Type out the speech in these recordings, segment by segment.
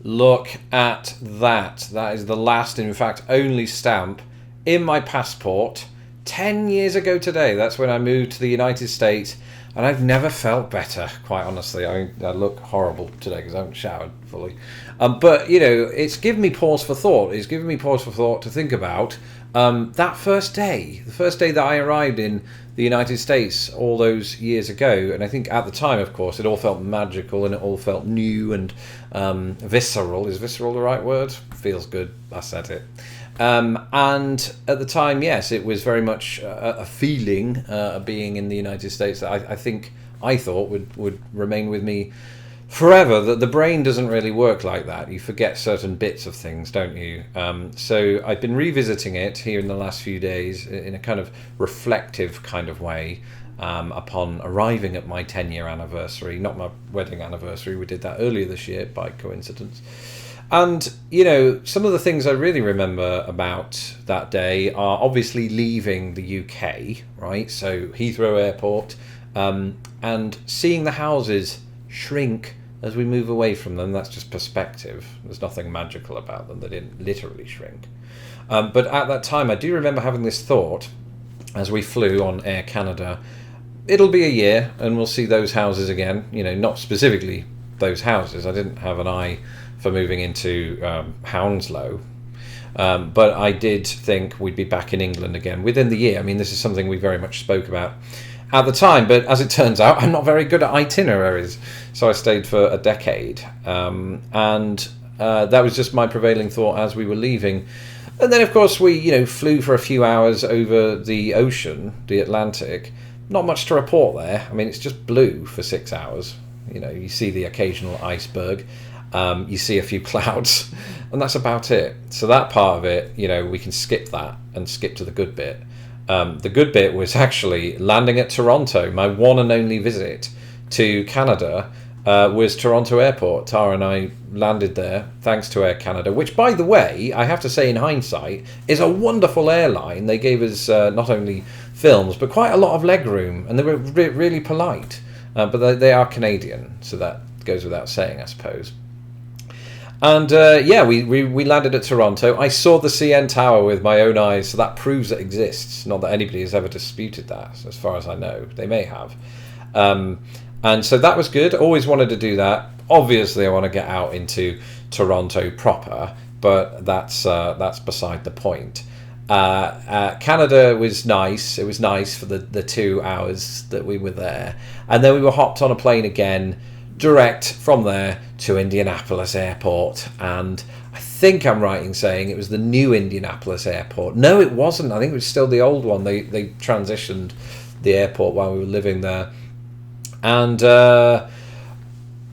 Look at that. That is the last, in fact, only stamp in my passport. 10 years ago today. That's when I moved to the United States. And I've never felt better, quite honestly. I look horrible today because I haven't showered fully. But, you know, it's given me pause for thought. It's given me pause for thought to think about that first day. The first day that I arrived in the United States all those years ago. And I think at the time, of course, it all felt magical and it all felt new and visceral. Is visceral the right word? Feels good. I said it. And at the time, yes, it was very much a feeling of being in the United States that I thought would remain with me forever. That the brain doesn't really work like that. You forget certain bits of things, don't you? So I've been revisiting it here in the last few days in a kind of reflective kind of way upon arriving at my 10-year anniversary, not my wedding anniversary. We did that earlier this year by coincidence. And, you know, some of the things I really remember about that day are obviously leaving the UK, right? So Heathrow Airport, and seeing the houses shrink as we move away from them. That's just perspective. There's nothing magical about them. They didn't literally shrink. But at that time, I do remember having this thought as we flew on Air Canada. It'll be a year and we'll see those houses again. You know, not specifically those houses. I didn't have an eye for moving into Hounslow. But I did think we'd be back in England again within the year. I mean, this is something we very much spoke about at the time, but as it turns out, I'm not very good at itineraries. So I stayed for a decade. And that was just my prevailing thought as we were leaving. And then, of course, we, you know, flew for a few hours over the ocean, the Atlantic. Not much to report there. I mean, it's just blue for 6 hours. You know, you see the occasional iceberg. You see a few clouds, and that's about it. So that part of it, you know, we can skip that and skip to the good bit. The good bit was actually landing at Toronto. My one and only visit to Canada was Toronto Airport. Tara and I landed there thanks to Air Canada, which, by the way, I have to say in hindsight, is a wonderful airline. They gave us not only films, but quite a lot of legroom, and they were really polite. But they are Canadian, so that goes without saying, I suppose. And we landed at Toronto. I saw the CN Tower with my own eyes, so that proves it exists. Not that anybody has ever disputed that, as far as I know. They may have. And so that was good. Always wanted to do that. Obviously, I want to get out into Toronto proper, but that's beside the point. Canada was nice. It was nice for the 2 hours that we were there. And then we were hopped on a plane again, direct from there to Indianapolis Airport. And I think I'm right in saying it was the new Indianapolis Airport. No, it wasn't. I think it was still the old one. They transitioned the airport while we were living there. And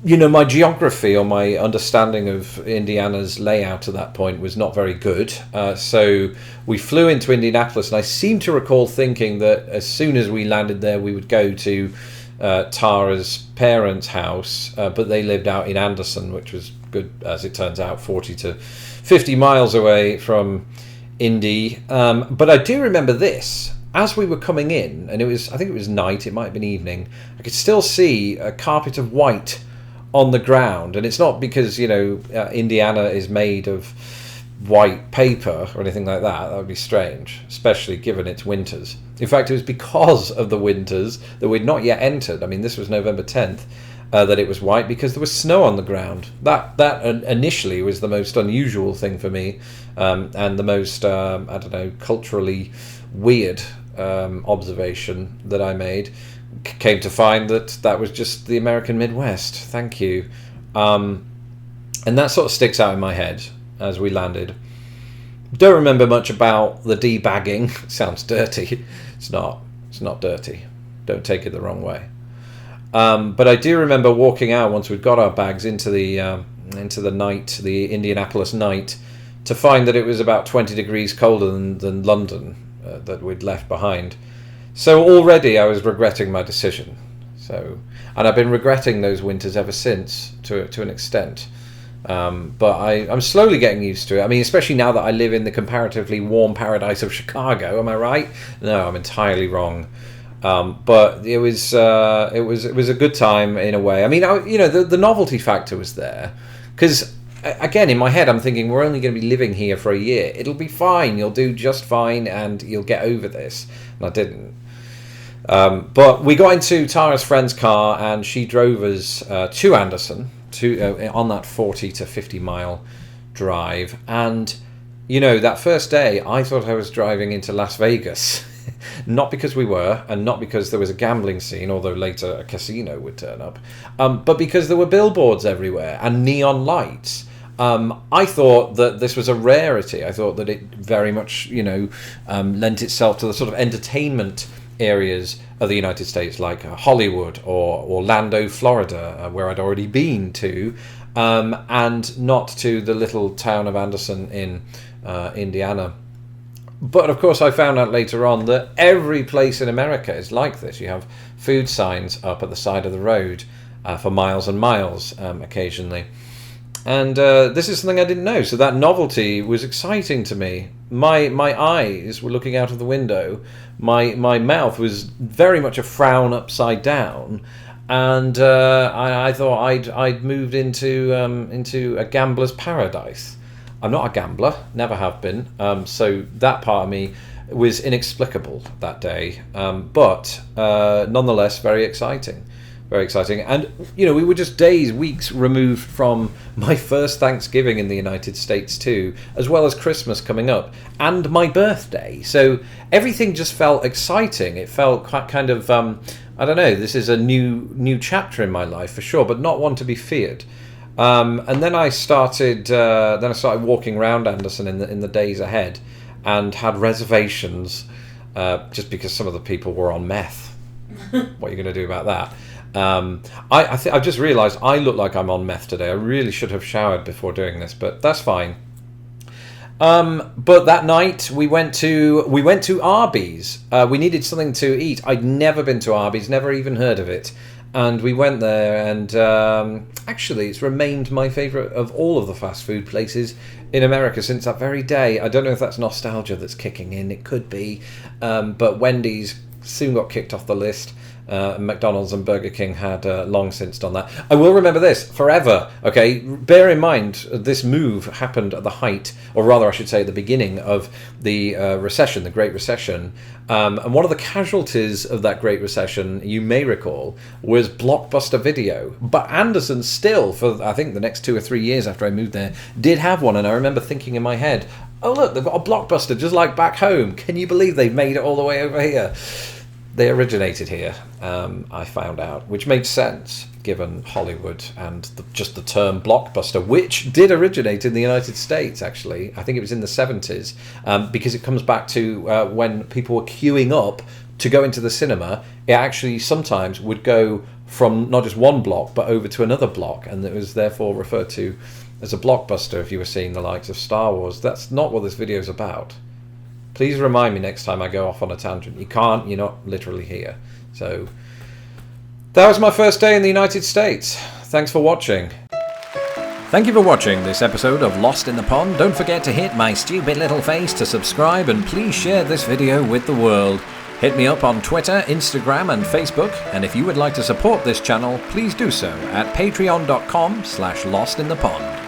you know, my geography or my understanding of Indiana's layout at that point was not very good. So we flew into Indianapolis, and I seem to recall thinking that as soon as we landed there, we would go to Tara's parents' house, but they lived out in Anderson, which was good, as it turns out, 40 to 50 miles away from Indy. But I do remember this. As we were coming in, and I think it was night, it might have been evening, I could still see a carpet of white on the ground. And it's not because, you know, Indiana is made of white paper or anything like that. That would be strange, especially given its winters. In fact, it was because of the winters that we'd not yet entered. I mean, this was November 10th, that it was white, because there was snow on the ground. That initially was the most unusual thing for me, and the most, culturally weird observation that I made. Came to find that was just the American Midwest. Thank you. And that sort of sticks out in my head as we landed. Don't remember much about the debagging. It sounds dirty. It's not. It's not dirty. Don't take it the wrong way. But I do remember walking out once we'd got our bags into the night, the Indianapolis night, to find that it was about 20 degrees colder than London that we'd left behind. So already I was regretting my decision. And I've been regretting those winters ever since, to an extent. But I'm slowly getting used to it. I mean, especially now that I live in the comparatively warm paradise of Chicago. Am I right? No, I'm entirely wrong. But it was a good time in a way. I mean, the novelty factor was there, because again, in my head, I'm thinking we're only going to be living here for a year. It'll be fine. You'll do just fine, and you'll get over this. And I didn't. But we got into Tara's friend's car, and she drove us to Anderson on that 40 to 50 mile drive. And that first day, I thought I was driving into Las Vegas. Not because we were, and not because there was a gambling scene, although later a casino would turn up, but because there were billboards everywhere and neon lights. I thought that this was a rarity. I thought that it very much, lent itself to the sort of entertainment areas of the United States, like Hollywood or Orlando, Florida, where I'd already been to, and not to the little town of Anderson in Indiana. But of course, I found out later on that every place in America is like this. You have food signs up at the side of the road for miles and miles occasionally. And this is something I didn't know. So that novelty was exciting to me. My eyes were looking out of the window. My mouth was very much a frown upside down. And I thought I'd moved into a gambler's paradise. I'm not a gambler, never have been, so that part of me was inexplicable that day, but nonetheless very exciting. And, we were just days, weeks removed from my first Thanksgiving in the United States too, as well as Christmas coming up, and my birthday, so everything just felt exciting. It felt quite kind of, I don't know, this is a new chapter in my life for sure, but not one to be feared. And then I started walking around Anderson in the days ahead, and had reservations just because some of the people were on meth. What are you going to do about that? I've just realised I look like I'm on meth today. I really should have showered before doing this, but that's fine. But that night we went to Arby's. We needed something to eat. I'd never been to Arby's, never even heard of it. And we went there, and actually it's remained my favourite of all of the fast food places in America since that very day. I don't know if that's nostalgia that's kicking in, it could be, but Wendy's soon got kicked off the list. McDonald's and Burger King had long since done that. I will remember this forever, okay? Bear in mind, this move happened at the height, or rather I should say the beginning of the recession, the Great Recession. And one of the casualties of that Great Recession, you may recall, was Blockbuster Video. But Anderson still, for I think the next 2 or 3 years after I moved there, did have one. And I remember thinking in my head, oh look, they've got a Blockbuster just like back home. Can you believe they've made it all the way over here? They originated here, I found out, which made sense given Hollywood and just the term blockbuster, which did originate in the United States, actually. I think it was in the 70s, because it comes back to when people were queuing up to go into the cinema. It actually sometimes would go from not just one block, but over to another block, and it was therefore referred to as a blockbuster if you were seeing the likes of Star Wars. That's not what this video is about. Please remind me next time I go off on a tangent. You can't, you're not literally here. So, that was my first day in the United States. Thanks for watching. Thank you for watching this episode of Lost in the Pond. Don't forget to hit my stupid little face to subscribe, and please share this video with the world. Hit me up on Twitter, Instagram and Facebook, and if you would like to support this channel, please do so at patreon.com/lostinthepond.